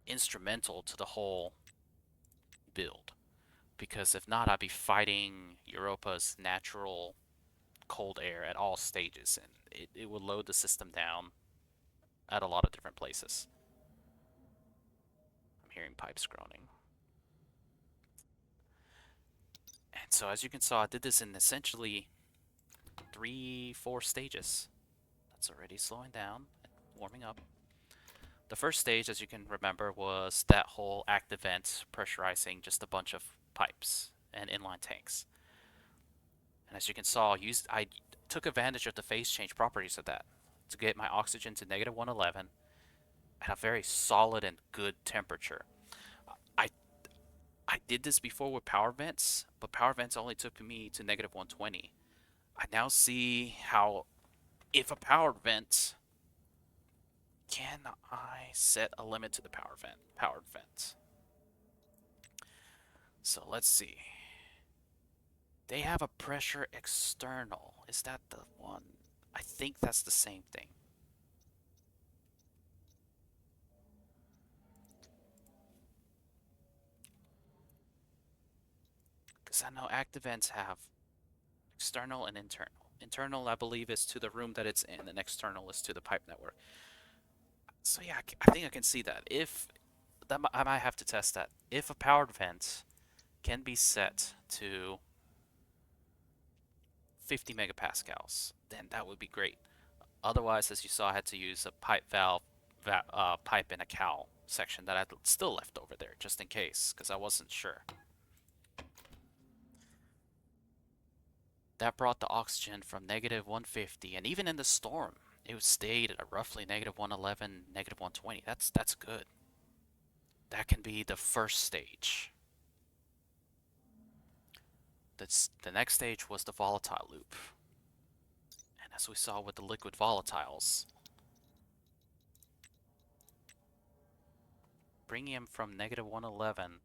instrumental to the whole build. Because if not, I'd be fighting Europa's natural cold air at all stages, and it would load the system down at a lot of different places. I'm hearing pipes groaning. And so as you can see, I did this in essentially 3-4 stages. That's already slowing down. warming up. The first stage, as you can remember, was that whole active vent pressurizing just a bunch of pipes and inline tanks. And as you can see, I took advantage of the phase change properties of that to get my oxygen to negative 111 at a very solid and good temperature. I I did this before with power vents, but power vents only took me to negative 120. I now see how if a power vent, can I set a limit to the powered vent? So let's see. They have a pressure external. Is that the one? I think that's the same thing. Because I know active vents have external and internal. Internal, I believe, is to the room that it's in, and external is to the pipe network. So yeah, I think I can see that. If that, I might have to test that. If a powered vent can be set to 50 megapascals, then that would be great. Otherwise, as you saw, I had to use a pipe valve, pipe in a cowl section that I still left over there just in case, because I wasn't sure. That brought the oxygen from negative 150, and even in the storm, it stayed at roughly negative 111, negative 120. That's good. That can be the first stage. The next stage was the volatile loop. And as we saw with the liquid volatiles, bringing him from negative 111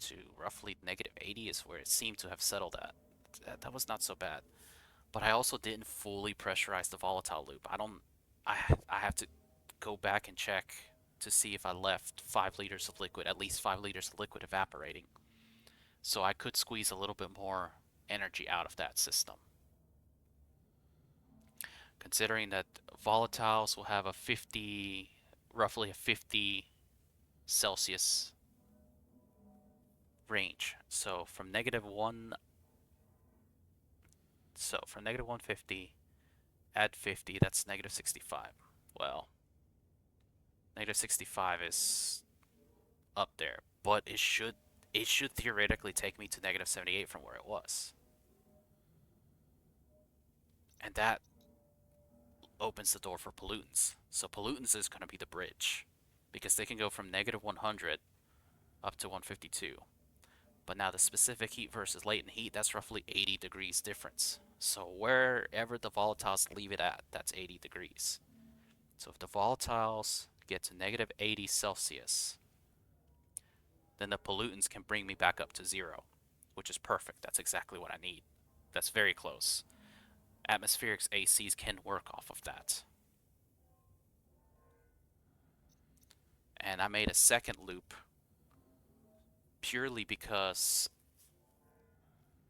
to roughly negative 80 is where it seemed to have settled at. That was not so bad. But I also didn't fully pressurize the volatile loop. I have to go back and check to see if I left 5 liters of liquid, at least 5 liters of liquid evaporating. So I could squeeze a little bit more energy out of that system. Considering that volatiles will have roughly a 50 Celsius range. So from negative 150, add 50, that's negative 65. Well, negative 65 is up there, but it should theoretically take me to negative 78 from where it was. And that opens the door for pollutants. So pollutants is going to be the bridge because they can go from negative 100 up to 152. But now the specific heat versus latent heat, that's roughly 80 degrees difference. So wherever the volatiles leave it at, that's 80 degrees. So if the volatiles get to negative 80 Celsius, then the pollutants can bring me back up to zero, which is perfect. That's exactly what I need. That's very close. Atmospheric ACs can work off of that. And I made a second loop purely because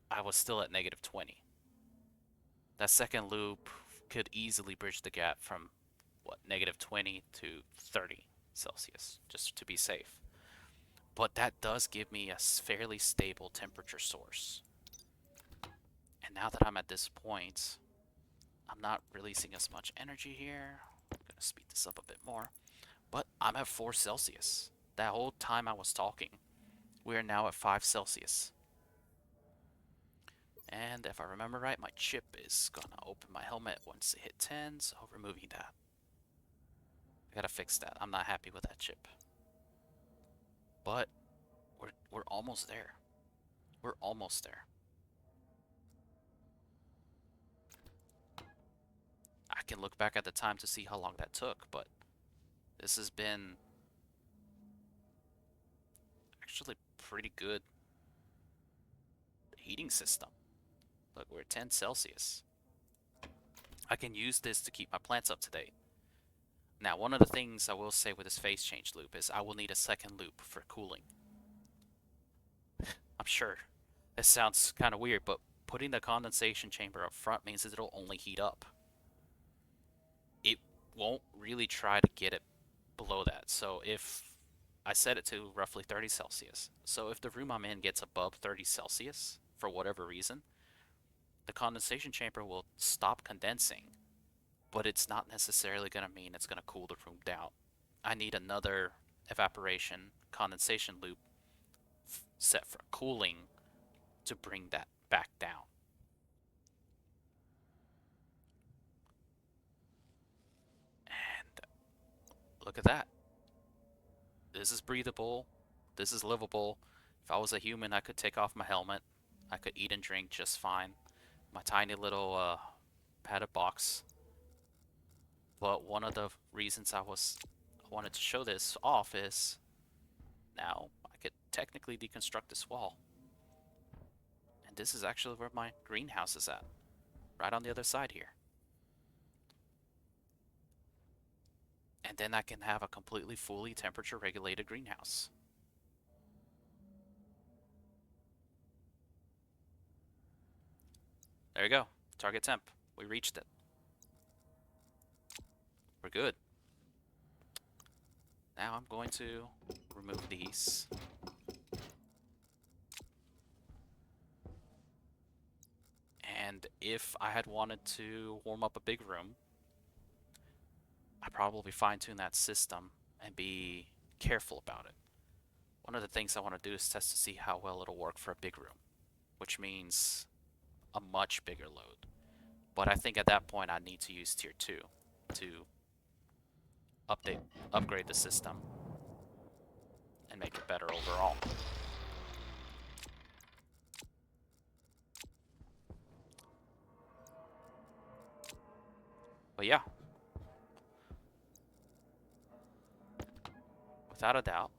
I was still at negative 20. That second loop could easily bridge the gap from negative 20 to 30 Celsius, just to be safe. But that does give me a fairly stable temperature source. And now that I'm at this point, I'm not releasing as much energy here. I'm going to speed this up a bit more. But I'm at 4 Celsius. That whole time I was talking, we are now at 5 Celsius. And if I remember right, my chip is going to open my helmet once it hit 10, so removing that. I gotta fix that. I'm not happy with that chip. But we're almost there. We're almost there. I can look back at the time to see how long that took, but this has been actually pretty good heating system. Look, we're at 10 Celsius. I can use this to keep my plants up to date. Now, one of the things I will say with this phase change loop is I will need a second loop for cooling. I'm sure this sounds kind of weird, but putting the condensation chamber up front means that it'll only heat up. It won't really try to get it below that. So if I set it to roughly 30 Celsius, so if the room I'm in gets above 30 Celsius for whatever reason, the condensation chamber will stop condensing, but it's not necessarily going to mean it's going to cool the room down. I need another evaporation condensation loop set for cooling to bring that back down. And look at that. This is breathable. This is livable. If I was a human, I could take off my helmet. I could eat and drink just fine. My tiny little padded box. But one of the reasons I wanted to show this off is now I could technically deconstruct this wall. And this is actually where my greenhouse is at. Right on the other side here. And then I can have a completely fully temperature regulated greenhouse. There you go. Target temp. We reached it. We're good. Now I'm going to remove these. And if I had wanted to warm up a big room, I'd probably fine-tune that system and be careful about it. One of the things I want to do is test to see how well it'll work for a big room, which means a much bigger load. But I think at that point I need to use tier 2 to upgrade the system and make it better overall. But yeah, without a doubt,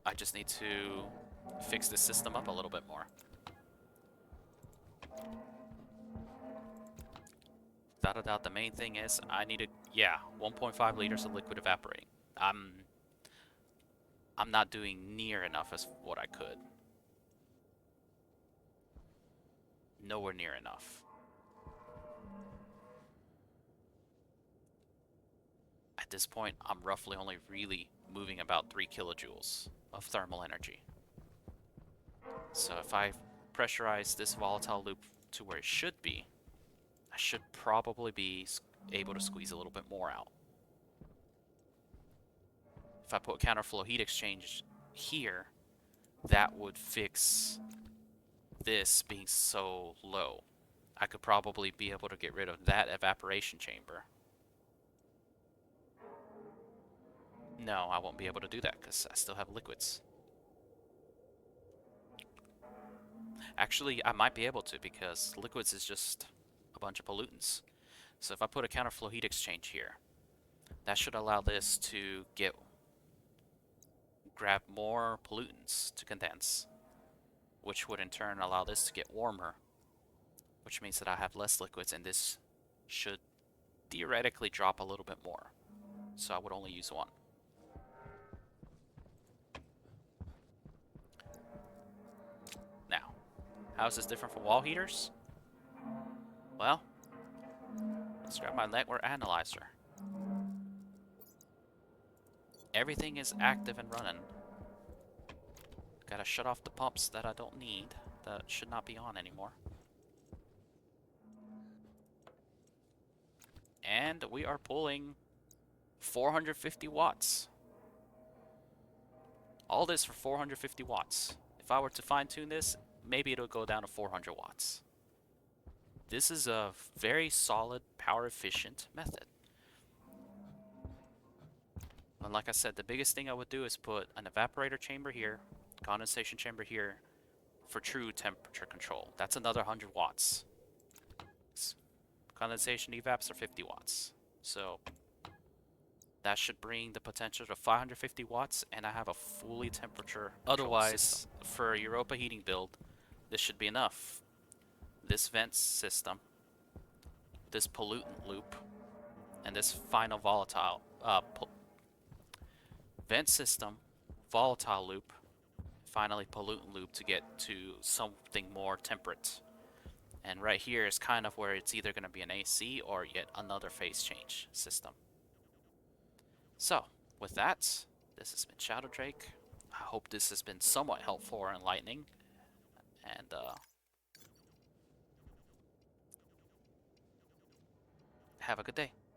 I just need to fix this system up a little bit more. Without a doubt, the main thing is I need 1.5 liters of liquid evaporating. I'm not doing near enough as what I could. Nowhere near enough. At this point, I'm roughly only really moving about 3 kilojoules of thermal energy. So if I pressurize this volatile loop to where it should be, I should probably be able to squeeze a little bit more out. If I put counterflow heat exchange here, that would fix this being so low. I could probably be able to get rid of that evaporation chamber. No, I won't be able to do that because I still have liquids. Actually, I might be able to because liquids is just a bunch of pollutants. So if I put a counterflow heat exchange here, that should allow this to grab more pollutants to condense, which would in turn allow this to get warmer, which means that I have less liquids and this should theoretically drop a little bit more. So I would only use one. Now, how is this different from wall heaters? Well, let's grab my network analyzer. Everything is active and running. Gotta shut off the pumps that I don't need, that should not be on anymore. And we are pulling 450 watts. All this for 450 watts. If I were to fine tune this, maybe it'll go down to 400 watts. This is a very solid, power efficient method. And like I said, the biggest thing I would do is put an evaporator chamber here, condensation chamber here, for true temperature control. That's another 100 watts. Condensation evaps are 50 watts. So that should bring the potential to 550 watts, and I have a fully temperature otherwise system. For a Europa heating build, this should be enough. This vent system, this pollutant loop, and this final volatile vent system, volatile loop, finally pollutant loop to get to something more temperate. And right here is kind of where it's either going to be an AC or yet another phase change system. So, with that, this has been Shadow Drake. I hope this has been somewhat helpful or enlightening. And Have a good day.